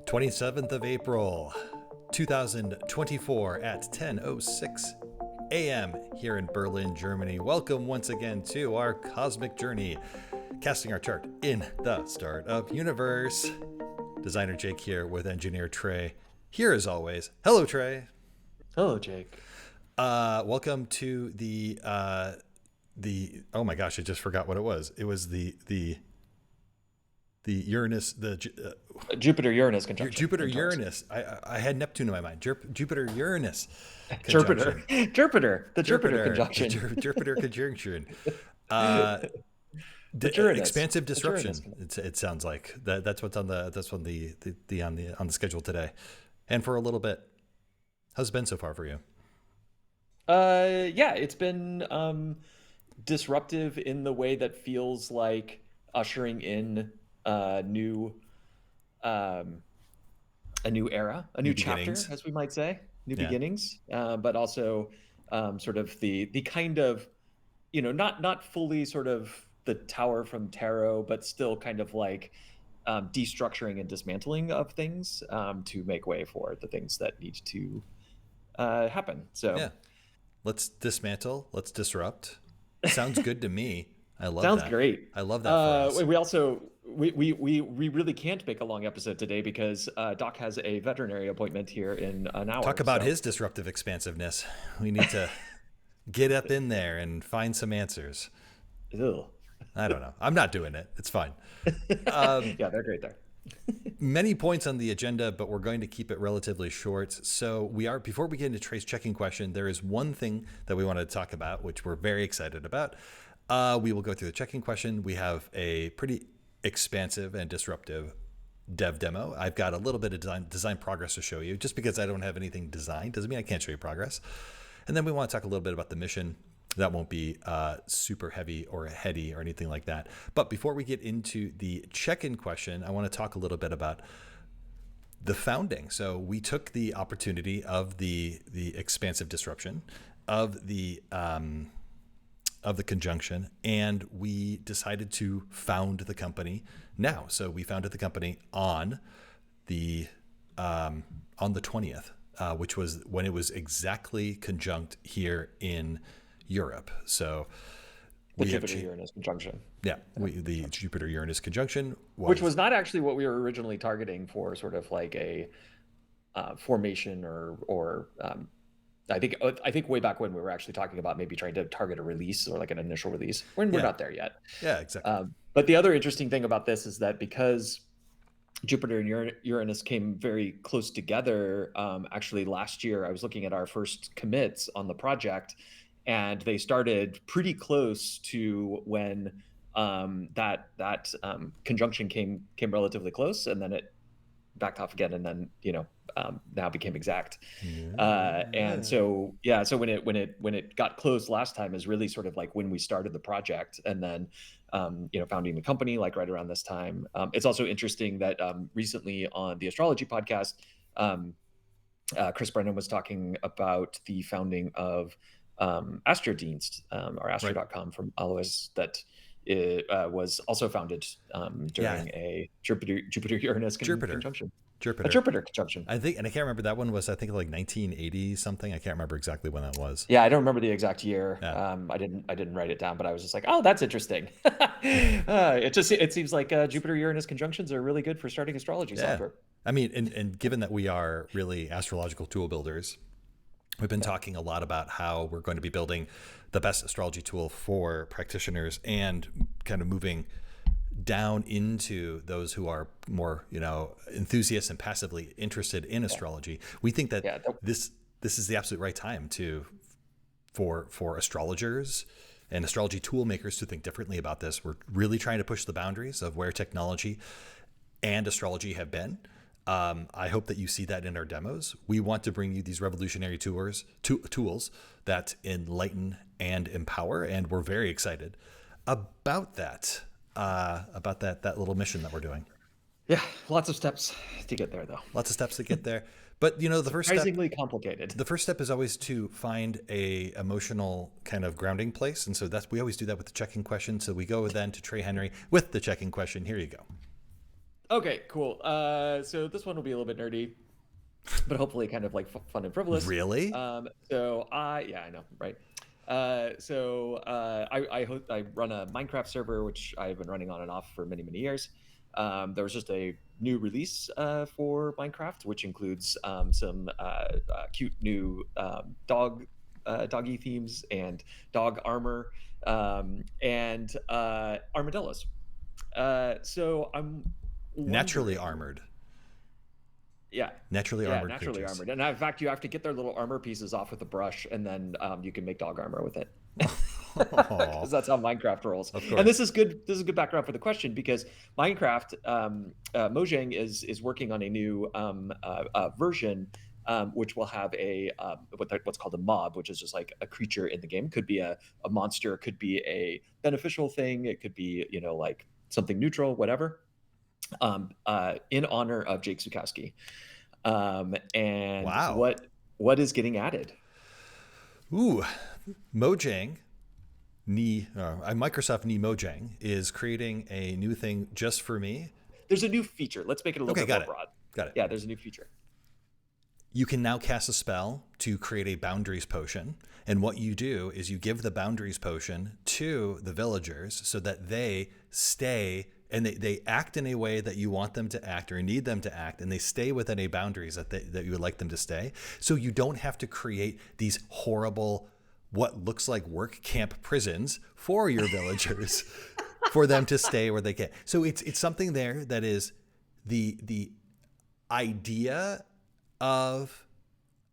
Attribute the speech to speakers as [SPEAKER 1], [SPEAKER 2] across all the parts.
[SPEAKER 1] 27th of April, 2024 at 10:06 a.m. here in Berlin, Germany. Welcome once again to our cosmic journey, casting our chart in the start of universe. Designer Jake here with engineer Trey. Here as always. Hello, Trey.
[SPEAKER 2] Hello, Jake.
[SPEAKER 1] Welcome to the oh my gosh, I just forgot what it was. It was the Uranus,
[SPEAKER 2] Jupiter-Uranus conjunction.
[SPEAKER 1] Jupiter-Uranus. I had Neptune in my mind. Jupiter-Uranus
[SPEAKER 2] Jupiter.
[SPEAKER 1] conjunction.
[SPEAKER 2] The Jupiter conjunction.
[SPEAKER 1] Jupiter conjunction. Expansive disruption. It sounds like that's what's on the schedule today, and for a little bit. How's it been so far for you?
[SPEAKER 2] Yeah, it's been disruptive in the way that feels like ushering in a new era, a new chapter, as we might say, new beginnings, but also sort of the kind of, not fully sort of the tower from tarot, but still kind of like destructuring and dismantling of things to make way for the things that need to happen. So
[SPEAKER 1] yeah, let's dismantle, let's disrupt. Sounds good to me. I love
[SPEAKER 2] Sounds
[SPEAKER 1] that.
[SPEAKER 2] great.
[SPEAKER 1] I love that for us.
[SPEAKER 2] We also we really can't make a long episode today because Doc has a veterinary appointment here in an hour.
[SPEAKER 1] Talk about his disruptive expansiveness. We need to get up in there and find some answers.
[SPEAKER 2] Ew.
[SPEAKER 1] I don't know. I'm not doing it. It's fine.
[SPEAKER 2] Yeah, they're great there.
[SPEAKER 1] Many points on the agenda, but we're going to keep it relatively short. So before we get into Trey's checking question, there is one thing that we wanted to talk about, which we're very excited about. We will go through the checking question. We have a pretty expansive and disruptive dev demo. I've got a little bit of design progress to show you. Just because I don't have anything designed doesn't mean I can't show you progress. And then we want to talk a little bit about the mission. That won't be super heavy or heady or anything like that. But before we get into the check-in question, I want to talk a little bit about the founding. So we took the opportunity of the expansive disruption of the conjunction, and we decided to found the company now. So we founded the company on the 20th, which was when it was exactly conjunct here in Europe. So
[SPEAKER 2] the Jupiter-Uranus conjunction.
[SPEAKER 1] Yeah, the Jupiter-Uranus conjunction,
[SPEAKER 2] which was not actually what we were originally targeting for, sort of like a formation or I think way back when we were actually talking about maybe trying to target a release or like an initial release. We're not there yet.
[SPEAKER 1] Yeah, exactly.
[SPEAKER 2] But the other interesting thing about this is that because Jupiter and Uranus came very close together, actually last year I was looking at our first commits on the project, and they started pretty close to when that conjunction came relatively close, and then it backed off again, and then now became exact. And so so when it got close last time is really sort of like when we started the project, and then founding the company like right around this time. It's also interesting that recently on the astrology podcast, Chris Brennan was talking about the founding of Astrodienst or Astro.com from Alois, that it was also founded during a Jupiter-Uranus conjunction. A Jupiter conjunction.
[SPEAKER 1] I think, and I can't remember, that one was, I think, like 1980 something. I can't remember exactly when that was.
[SPEAKER 2] Yeah, I don't remember the exact year. Yeah. I didn't write it down, but I was just like, oh, that's interesting. It seems like Jupiter-Uranus conjunctions are really good for starting astrology software.
[SPEAKER 1] I mean, and given that we are really astrological tool builders, we've been talking a lot about how we're going to be building the best astrology tool for practitioners and kind of moving down into those who are more, enthusiasts and passively interested in astrology. We think that this is the absolute right time for astrologers and astrology tool makers to think differently about this. We're really trying to push the boundaries of where technology and astrology have been. I hope that you see that in our demos. We want to bring you these revolutionary tools that enlighten and empower, and we're very excited about that. That little mission that we're doing.
[SPEAKER 2] Yeah, lots of steps to get there, though.
[SPEAKER 1] Lots of steps to get there. But the first step,
[SPEAKER 2] surprisingly complicated.
[SPEAKER 1] The first step is always to find a emotional kind of grounding place, and so we always do that with the check-in question. So we go then to Trey Henry with the check-in question. Here you go.
[SPEAKER 2] Okay, cool. So this one will be a little bit nerdy, but hopefully kind of like fun and frivolous.
[SPEAKER 1] Really?
[SPEAKER 2] Yeah, I know, right? I run a Minecraft server, which I've been running on and off for many years. There was just a new release for Minecraft, which includes some cute new doggy themes and dog armor and armadillos. So I'm
[SPEAKER 1] Naturally
[SPEAKER 2] wondering,
[SPEAKER 1] armored.
[SPEAKER 2] yeah,
[SPEAKER 1] Naturally
[SPEAKER 2] yeah,
[SPEAKER 1] armored
[SPEAKER 2] naturally
[SPEAKER 1] creatures.
[SPEAKER 2] armored. And in fact, you have to get their little armor pieces off with a brush, and then you can make dog armor with it.
[SPEAKER 1] Oh,
[SPEAKER 2] Because that's how Minecraft rolls.
[SPEAKER 1] of
[SPEAKER 2] And this
[SPEAKER 1] course.
[SPEAKER 2] is good. This is good background for the question because Minecraft, Mojang is working on a new version, which will have a what's called a mob, which is just like a creature in the game. Could be a monster, could be a beneficial thing, it could be like something neutral, whatever. In honor of Jake Zukowski. And
[SPEAKER 1] Wow.
[SPEAKER 2] what is getting added?
[SPEAKER 1] Ooh, Mojang, Microsoft Mojang is creating a new thing just for me.
[SPEAKER 2] There's a new feature. Let's make it a little
[SPEAKER 1] Okay,
[SPEAKER 2] bit more
[SPEAKER 1] got it.
[SPEAKER 2] broad.
[SPEAKER 1] Got it.
[SPEAKER 2] Yeah, there's a new feature.
[SPEAKER 1] You can now cast a spell to create a boundaries potion. And what you do is you give the boundaries potion to the villagers so that they stay and they act in a way that you want them to act or need them to act, and they stay within a boundaries that you would like them to stay. So you don't have to create these horrible, what looks like work camp prisons for your villagers for them to stay where they can. So it's something there that is the idea of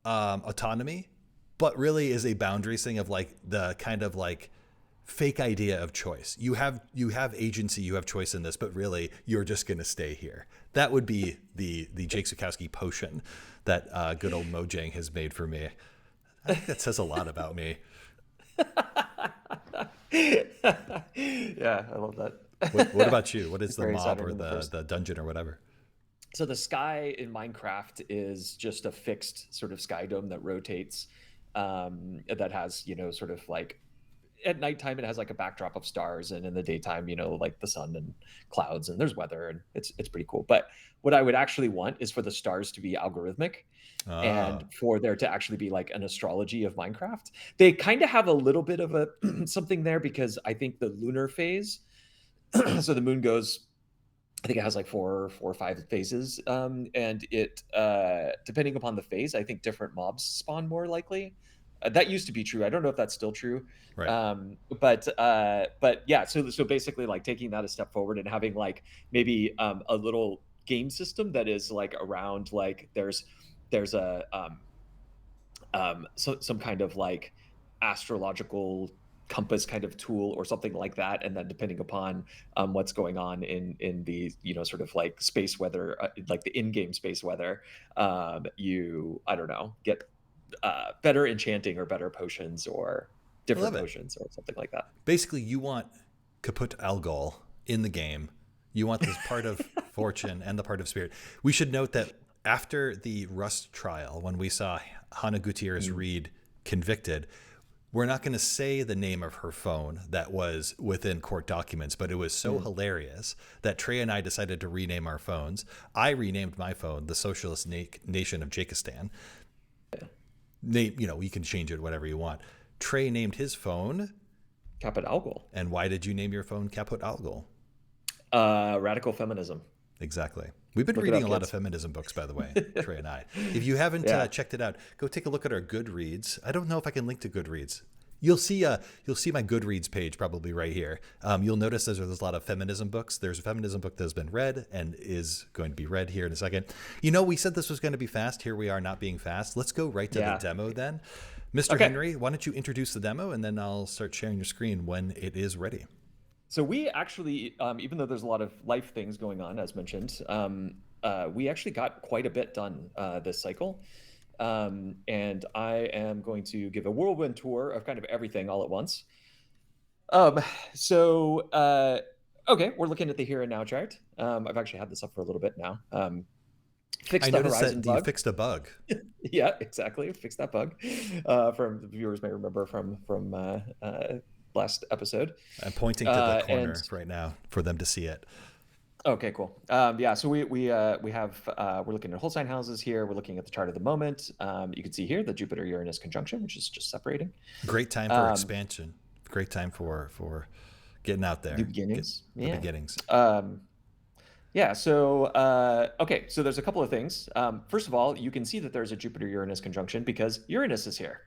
[SPEAKER 1] autonomy, but really is a boundaries thing of like the kind of like fake idea of choice. You have agency, you have choice in this, but really you're just going to stay here. That would be the Jake Zukowski potion that good old Mojang has made for me. I think that says a lot about me.
[SPEAKER 2] Yeah, I love that.
[SPEAKER 1] What about you? What is
[SPEAKER 2] It's
[SPEAKER 1] the
[SPEAKER 2] very
[SPEAKER 1] mob
[SPEAKER 2] Saturn
[SPEAKER 1] or
[SPEAKER 2] in the first.
[SPEAKER 1] the dungeon or whatever?
[SPEAKER 2] So the sky in Minecraft is just a fixed sort of sky dome that rotates, that has, sort of like at nighttime it has like a backdrop of stars, and in the daytime, like the sun and clouds, and there's weather, and it's pretty cool. But what I would actually want is for the stars to be algorithmic,
[SPEAKER 1] Oh,
[SPEAKER 2] and for there to actually be like an astrology of Minecraft. They kind of have a little bit of a something there because I think the lunar phase, so the moon goes, I think it has like four or five phases, and it depending upon the phase, I think different mobs spawn more likely. That used to be true. I don't know if that's still true,
[SPEAKER 1] right.
[SPEAKER 2] but yeah. So basically, like taking that a step forward and having like maybe a little game system that is like around like there's a some kind of like astrological compass kind of tool or something like that, and then depending upon what's going on in the sort of like space weather, like the in-game space weather, you, I don't know, get better enchanting or better potions or
[SPEAKER 1] I
[SPEAKER 2] different
[SPEAKER 1] love it.
[SPEAKER 2] potions or something like that.
[SPEAKER 1] Basically, you want kaput algol in the game. You want this part of fortune and the part of spirit. We should note that after the Rust trial, when we saw Hannah Gutierrez
[SPEAKER 2] Mm.
[SPEAKER 1] Reed convicted, we're not going to say the name of her phone that was within court documents, but it was so
[SPEAKER 2] Mm.
[SPEAKER 1] hilarious that Trey and I decided to rename our phones. I renamed my phone the Socialist Nation of Jakistan. Name, you can change it whatever you want. Trey named his phone.
[SPEAKER 2] Caput algol.
[SPEAKER 1] And why did you name your phone Caput Algol?
[SPEAKER 2] Radical feminism.
[SPEAKER 1] Exactly. We've been
[SPEAKER 2] Look it
[SPEAKER 1] reading
[SPEAKER 2] up,
[SPEAKER 1] a lot of
[SPEAKER 2] kids.
[SPEAKER 1] feminism books, by the way, Trey and I. If you haven't
[SPEAKER 2] Yeah.
[SPEAKER 1] checked it out, go take a look at our Goodreads. I don't know if I can link to Goodreads. You'll see my Goodreads page probably right here. You'll notice there's a lot of feminism books. There's a feminism book that has been read and is going to be read here in a second. We said this was going to be fast. Here we are not being fast. Let's go right to the
[SPEAKER 2] Yeah.
[SPEAKER 1] demo then. Mr.
[SPEAKER 2] Okay.
[SPEAKER 1] Henry, why don't you introduce the demo and then I'll start sharing your screen when it is ready.
[SPEAKER 2] So we actually, even though there's a lot of life things going on, as mentioned, we actually got quite a bit done this cycle. And I am going to give a whirlwind tour of kind of everything all at once. Um, so, okay, we're looking at the here and now chart. I've actually had this up for a little bit now.
[SPEAKER 1] I
[SPEAKER 2] Fixed the
[SPEAKER 1] noticed
[SPEAKER 2] horizon
[SPEAKER 1] that you
[SPEAKER 2] bug.
[SPEAKER 1] fixed a bug.
[SPEAKER 2] Yeah, exactly. Fixed that bug. From the viewers may remember from last episode.
[SPEAKER 1] I'm pointing to the
[SPEAKER 2] And
[SPEAKER 1] corner right now for them to see it.
[SPEAKER 2] Okay, cool. Yeah, so we have we're looking at whole sign houses here. We're looking at the chart of the moment. You can see here the Jupiter-Uranus conjunction, which is just separating.
[SPEAKER 1] Great time for
[SPEAKER 2] Um,
[SPEAKER 1] expansion. Great time for getting out
[SPEAKER 2] New
[SPEAKER 1] there. Get
[SPEAKER 2] beginnings.
[SPEAKER 1] the
[SPEAKER 2] Yeah.
[SPEAKER 1] beginnings.
[SPEAKER 2] Yeah. So okay. So there's a couple of things. First of all, you can see that there's a Jupiter-Uranus conjunction because Uranus is here.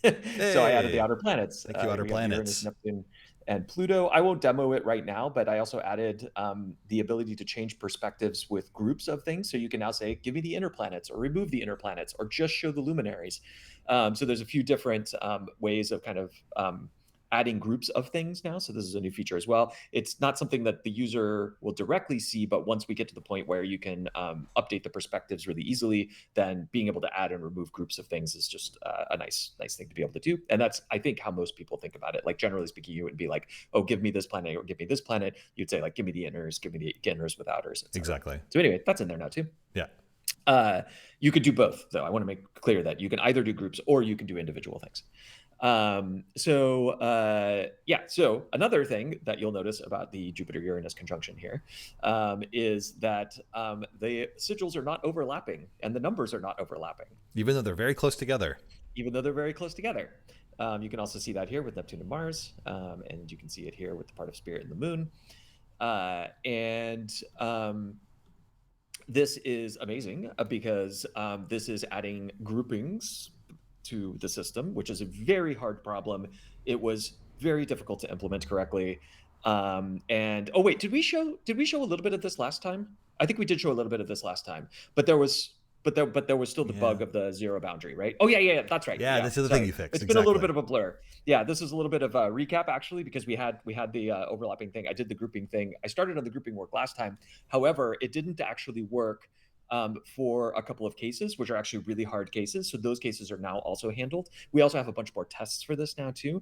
[SPEAKER 2] So I added the
[SPEAKER 1] Hey,
[SPEAKER 2] outer planets.
[SPEAKER 1] thank you, outer
[SPEAKER 2] We have Uranus,
[SPEAKER 1] planets.
[SPEAKER 2] Neptune, and Pluto. I won't demo it right now, but I also added the ability to change perspectives with groups of things. So you can now say, give me the inner planets, or remove the inner planets, or just show the luminaries. So there's a few different ways of kind of adding groups of things now. So this is a new feature as well. It's not something that the user will directly see, but once we get to the point where you can update the perspectives really easily, then being able to add and remove groups of things is just a nice thing to be able to do. And that's, I think, how most people think about it. Like generally speaking, you wouldn't be like, oh, give me this planet or give me this planet. You'd say like, give me the inners, give me the inners with outers, etc.
[SPEAKER 1] Exactly.
[SPEAKER 2] So anyway, that's in there now too.
[SPEAKER 1] Yeah.
[SPEAKER 2] You could do both, though. I want to make clear that you can either do groups or you can do individual things. Yeah, so another thing that you'll notice about the Jupiter-Uranus conjunction here is that the sigils are not overlapping and the numbers are not overlapping,
[SPEAKER 1] Even though they're very close together.
[SPEAKER 2] even though they're very close together. You can also see that here with Neptune and Mars, and you can see it here with the part of Spirit and the Moon. And this is amazing because this is adding groupings to the system, which is a very hard problem. It was very difficult to implement correctly. And oh wait, did we show a little bit of this last time? I think we did show a little bit of this last time, but there was still the bug
[SPEAKER 1] Yeah.
[SPEAKER 2] of the zero boundary, right? Oh yeah, that's right.
[SPEAKER 1] Yeah,
[SPEAKER 2] Yeah,
[SPEAKER 1] that's the other thing
[SPEAKER 2] sorry.
[SPEAKER 1] you fixed.
[SPEAKER 2] It's been a little
[SPEAKER 1] Exactly.
[SPEAKER 2] bit of a blur. Yeah, this is a little bit of a recap actually because we had the overlapping thing. I did the grouping thing. I started on the grouping work last time. However, it didn't actually work for a couple of cases, which are actually really hard cases. So those cases are now also handled. We also have a bunch more tests for this now too.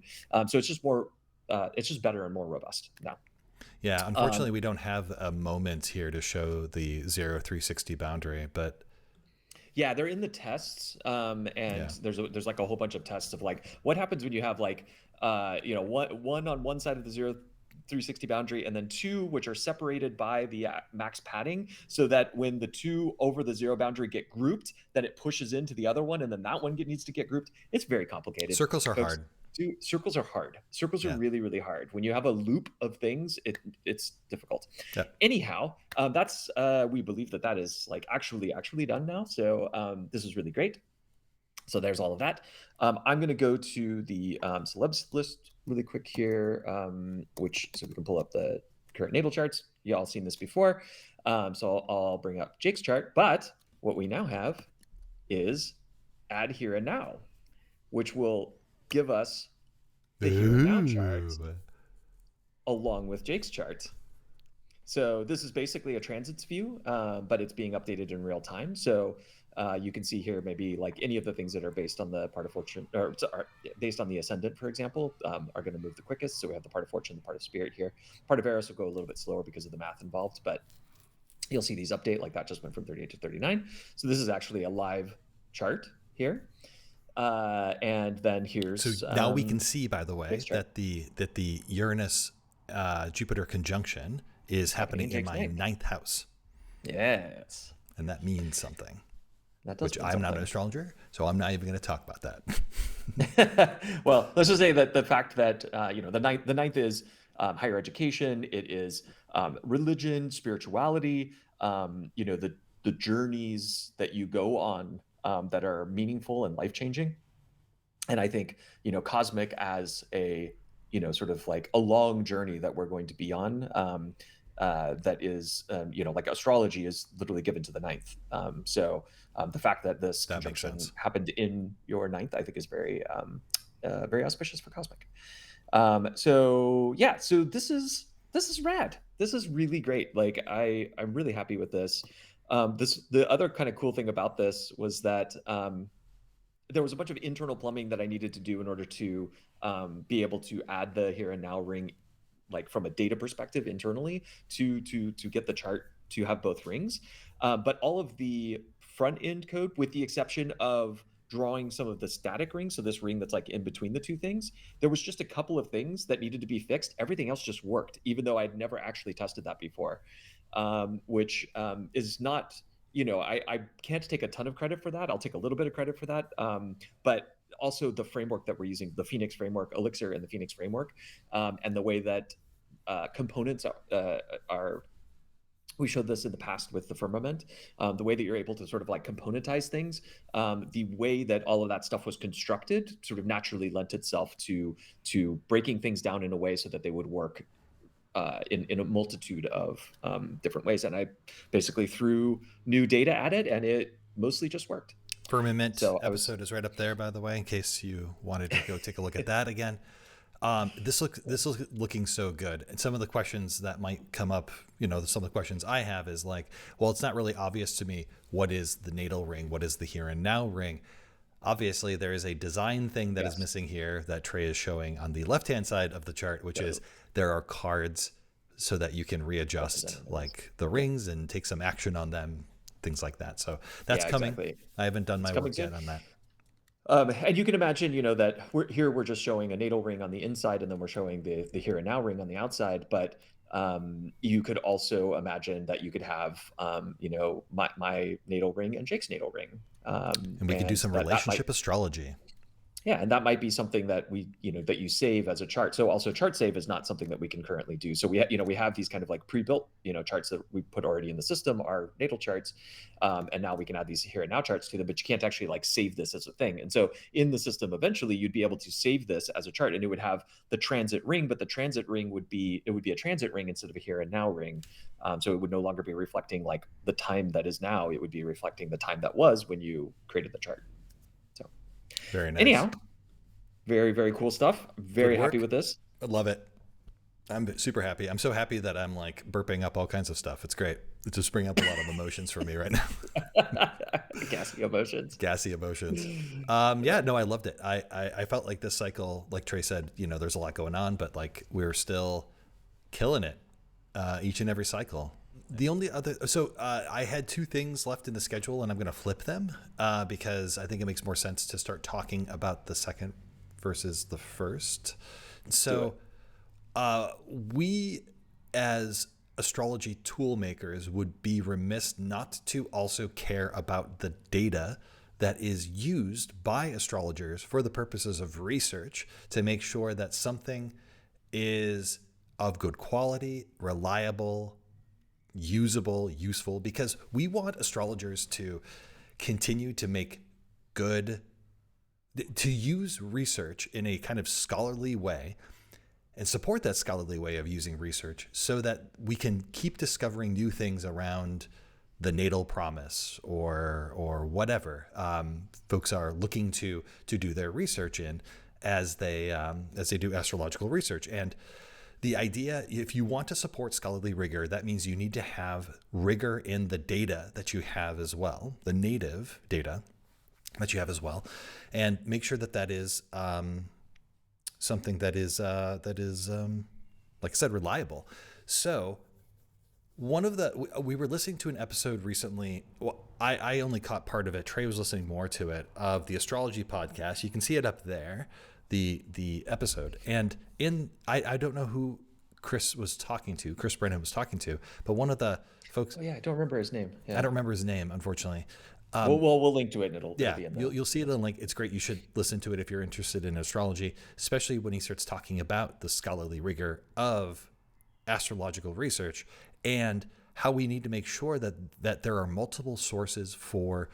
[SPEAKER 2] So it's just better and more robust now.
[SPEAKER 1] Yeah, unfortunately,
[SPEAKER 2] Um,
[SPEAKER 1] we don't have a moment here to show the 0 360 boundary, but
[SPEAKER 2] yeah, they're in the tests, and
[SPEAKER 1] yeah.
[SPEAKER 2] there's like a whole bunch of tests of like what happens when you have like one on one side of the 0 360 boundary and then two which are separated by the max padding so that when the two over the zero boundary get grouped then it pushes into the other one and then that one needs to get grouped. It's very complicated,
[SPEAKER 1] Circles are
[SPEAKER 2] folks.
[SPEAKER 1] hard.
[SPEAKER 2] Circles are hard. Circles are
[SPEAKER 1] Yeah.
[SPEAKER 2] really really hard. When you have a loop of things, it's difficult.
[SPEAKER 1] Yeah.
[SPEAKER 2] Anyhow, that's we believe that is like actually done now, so this is really great. So there's all of that. I'm going to go to the celebs list really quick here, which so we can pull up the current natal charts. You all seen this before, so I'll bring up Jake's chart. But what we now have is add here and now, which will give us the here and now charts
[SPEAKER 1] Ooh.
[SPEAKER 2] along with Jake's chart. So this is basically a transits view, but it's being updated in real time. So you can see here maybe like any of the things that are based on the part of fortune or are based on the ascendant, for example, are going to move the quickest. So we have the part of fortune, the part of spirit here. Part of Eris will go a little bit slower because of the math involved, but you'll see these update like that just went from 38 to 39. So this is actually a live chart here. And then
[SPEAKER 1] So
[SPEAKER 2] here's
[SPEAKER 1] now we can see, by the
[SPEAKER 2] Jake's
[SPEAKER 1] way,
[SPEAKER 2] chart
[SPEAKER 1] that the Uranus Jupiter conjunction is
[SPEAKER 2] happening
[SPEAKER 1] happening
[SPEAKER 2] in
[SPEAKER 1] in
[SPEAKER 2] Jake's
[SPEAKER 1] my
[SPEAKER 2] ninth.
[SPEAKER 1] ninth house,
[SPEAKER 2] Yes,
[SPEAKER 1] and that means something.
[SPEAKER 2] that does
[SPEAKER 1] Which
[SPEAKER 2] mean
[SPEAKER 1] I'm not an
[SPEAKER 2] something.
[SPEAKER 1] astrologer, so I'm not even going to talk about that.
[SPEAKER 2] Well, let's just say that the fact that the ninth is higher education, it is religion, spirituality, the journeys that you go on that are meaningful and life changing. And I think cosmic as a sort of like a long journey that we're going to be on. That is, like astrology is literally given to the ninth. So the fact that this
[SPEAKER 1] That makes
[SPEAKER 2] conjunction
[SPEAKER 1] sense.
[SPEAKER 2] happened in your ninth, I think, is very auspicious for cosmic. So yeah, so this is rad. This is really great. Like I'm really happy with this. The other kind of cool thing about this was that there was a bunch of internal plumbing that I needed to do in order to be able to add the here and now ring, like from a data perspective internally, to get the chart to have both rings. But all of the front end code, with the exception of drawing some of the static rings, so this ring that's like in between the two things, there was just a couple of things that needed to be fixed. Everything else just worked, even though I'd never actually tested that before. which is not, I can't take a ton of credit for that. I'll take a little bit of credit for that. But also the framework that we're using, the Phoenix framework, Elixir and the Phoenix framework, and the way that components are we showed this in the past with the firmament, the way that you're able to sort of like componentize things, the way that all of that stuff was constructed sort of naturally lent itself to breaking things down in a way so that they would work in a multitude of different ways. And I basically threw new data at it, and it mostly just worked.
[SPEAKER 1] Firmament
[SPEAKER 2] So
[SPEAKER 1] episode is right up there, by the way, in case you wanted to go take a look at that again. This is looking so good. And some of the questions that might come up, some of the questions I have is like, well, it's not really obvious to me what is the natal ring, what is the here and now ring. Obviously, there is a design thing that is missing here that Trey is showing on the left-hand side of the chart, which is there are cards so that you can readjust like the rings and take some action on them, things like that. So that's coming. Exactly. I haven't done my work yet on that.
[SPEAKER 2] And you can imagine, that we're just showing a natal ring on the inside, and then we're showing the here and now ring on the outside. But you could also imagine that you could have, my natal ring and Jake's natal ring.
[SPEAKER 1] And we can do some relationship astrology.
[SPEAKER 2] Yeah, and that might be something that that you save as a chart. So also chart save is not something that we can currently do. So we have these kind of like pre-built, charts that we put already in the system, our natal charts. And now we can add these here and now charts to them, but you can't actually like save this as a thing. And so in the system, eventually you'd be able to save this as a chart, and it would have the transit ring, but the transit ring would be a transit ring instead of a here and now ring. So it would no longer be reflecting like the time that is now. It would be reflecting the time that was when you created the chart. So
[SPEAKER 1] very nice.
[SPEAKER 2] Anyhow, very, very cool stuff. Very happy with this.
[SPEAKER 1] I love it. I'm super happy. I'm so happy that I'm like burping up all kinds of stuff. It's great. It's just bringing up a lot of emotions for me right now.
[SPEAKER 2] Gassy emotions.
[SPEAKER 1] Gassy emotions. Yeah, no, I loved it. I felt like this cycle, like Trey said, there's a lot going on, but like we're still killing it each and every cycle. The only other, I had two things left in the schedule, and I'm going to flip them because I think it makes more sense to start talking about the second versus the first. So we as astrology tool makers would be remiss not to also care about the data that is used by astrologers for the purposes of research to make sure that something is of good quality, reliable, usable, useful, because we want astrologers to continue to make to use research in a kind of scholarly way and support that scholarly way of using research so that we can keep discovering new things around the natal promise or whatever folks are looking to do their research in as they do astrological research. And the idea, if you want to support scholarly rigor, that means you need to have rigor in the data that you have as well, the native data that you have as well, and make sure that is something that is like I said, reliable. So we were listening to an episode recently. Well, I only caught part of it. Trey was listening more to it, of the astrology podcast. You can see it up there, the episode. And I don't know who Chris Brennan was talking to, but one of the folks.
[SPEAKER 2] Oh yeah, I don't remember his name. Yeah.
[SPEAKER 1] I don't remember his name, unfortunately.
[SPEAKER 2] We'll link to it, and it'll be in there.
[SPEAKER 1] You'll see it in the link. It's great. You should listen to it if you're interested in astrology, especially when he starts talking about the scholarly rigor of astrological research and how we need to make sure that there are multiple sources for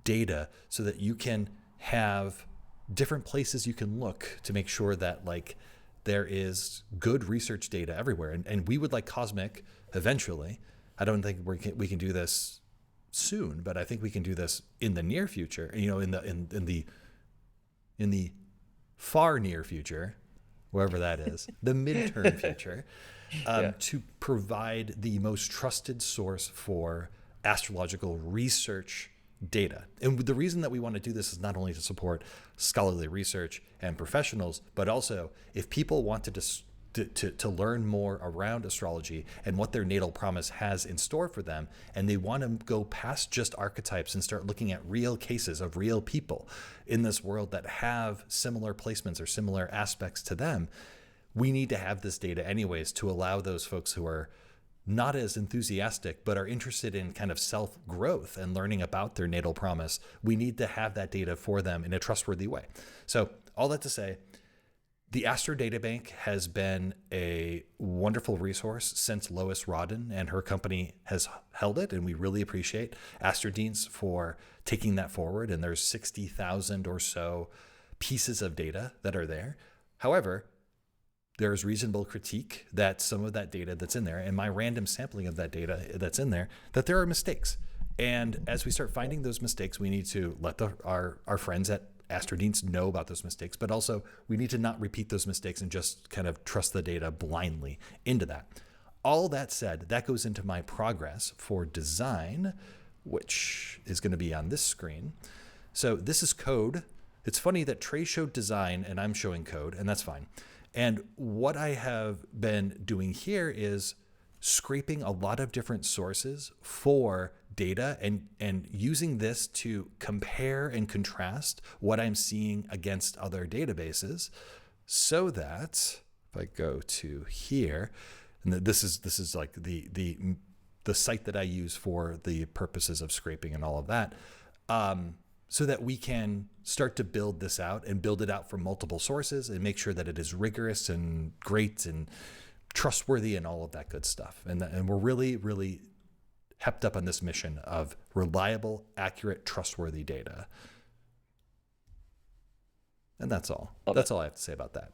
[SPEAKER 1] data so that you can have different places you can look to make sure that like there is good research data everywhere. And we would like Cosmic eventually. I don't think we can do this soon, but I think we can do this in the near future, in the far near future, wherever that is, the midterm future, to provide the most trusted source for astrological research data. And the reason that we want to do this is not only to support scholarly research and professionals, but also if people want to learn more around astrology and what their natal promise has in store for them, and they want to go past just archetypes and start looking at real cases of real people in this world that have similar placements or similar aspects to them, we need to have this data anyways to allow those folks who are not as enthusiastic, but are interested in kind of self-growth and learning about their natal promise, we need to have that data for them in a trustworthy way. So all that to say, the Astro Databank has been a wonderful resource since Lois Rodden and her company has held it, and we really appreciate Astrodeens for taking that forward, and there's 60,000 or so pieces of data that are there. However, there's reasonable critique that some of that data that's in there, and my random sampling of that data that's in there, that there are mistakes. And as we start finding those mistakes, we need to let our friends at Astrodeens know about those mistakes, but also we need to not repeat those mistakes and just kind of trust the data blindly into that. All that said, that goes into my progress for design, which is going to be on this screen. So this is code. It's funny that Trey showed design and I'm showing code, and that's fine. And what I have been doing here is scraping a lot of different sources for data and using this to compare and contrast what I'm seeing against other databases, so that if I go to here, and this is like the site that I use for the purposes of scraping and all of that, so that we can start to build this out and build it out from multiple sources and make sure that it is rigorous and great and trustworthy and all of that good stuff. And we're really, really hepped up on this mission of reliable, accurate, trustworthy data. And that's all. That's all I have to say about that.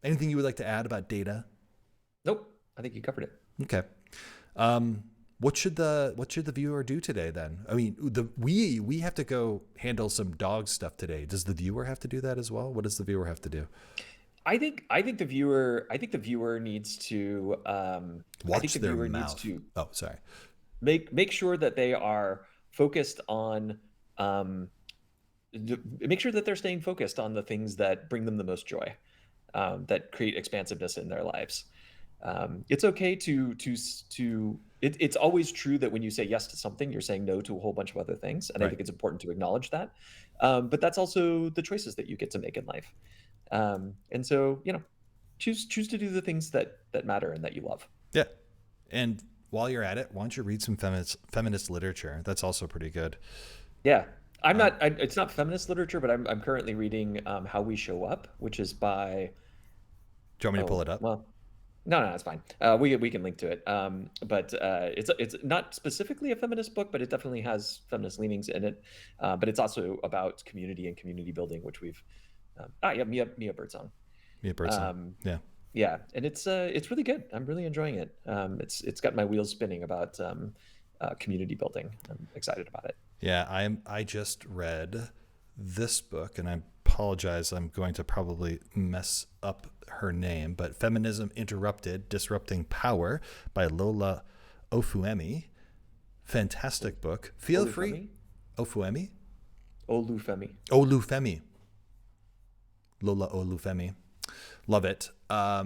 [SPEAKER 1] Anything you would like to add about data?
[SPEAKER 2] Nope. I think you covered it.
[SPEAKER 1] Okay. What should the viewer do today then? I mean, we have to go handle some dog stuff today. Does the viewer have to do that as well? What does the viewer have to do?
[SPEAKER 2] I think the viewer needs to
[SPEAKER 1] watch their mouth. Oh, sorry.
[SPEAKER 2] Make sure that they are focused on make sure that they're staying focused on the things that bring them the most joy, that create expansiveness in their lives. It's okay it's always true that when you say yes to something, you're saying no to a whole bunch of other things. And I think it's important to acknowledge that. But that's also the choices that you get to make in life. And so, choose to do the things that matter and that you love.
[SPEAKER 1] Yeah. And while you're at it, why don't you read some feminist literature? That's also pretty good.
[SPEAKER 2] Yeah. It's not feminist literature, but I'm currently reading How We Show Up, which is by...
[SPEAKER 1] Do you want me to pull it up?
[SPEAKER 2] Well, no, it's fine. We can link to it. But it's not specifically a feminist book, but it definitely has feminist leanings in it. But it's also about community and community building, which we've... Mia Birdsong.
[SPEAKER 1] Mia Birdsong. Yeah.
[SPEAKER 2] Yeah, and it's really good. I'm really enjoying it. It's got my wheels spinning about community building. I'm excited about it.
[SPEAKER 1] Yeah, I just read this book, and I apologize. I'm going to probably mess up her name, but Feminism Interrupted: Disrupting Power by Lola Olufemi. Fantastic book. Feel free. Olufemi. Lola Olufemi. Love it.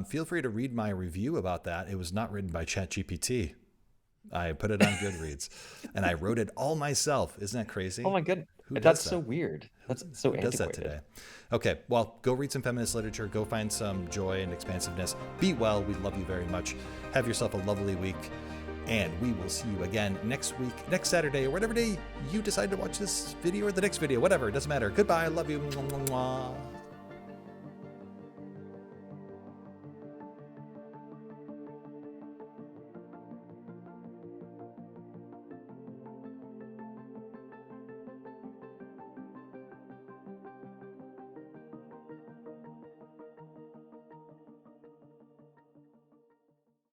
[SPEAKER 1] Feel free to read my review about that. It was not written by ChatGPT. I put it on Goodreads, and I wrote it all myself. Isn't that crazy?
[SPEAKER 2] Oh my goodness. That's so weird. That's so antiquated.
[SPEAKER 1] Who does that today? Okay, well, go read some feminist literature. Go find some joy and expansiveness. Be well. We love you very much. Have yourself a lovely week, and we will see you again next week, next Saturday, or whatever day you decide to watch this video or the next video. Whatever. It doesn't matter. Goodbye. I love you. Mwah, mwah.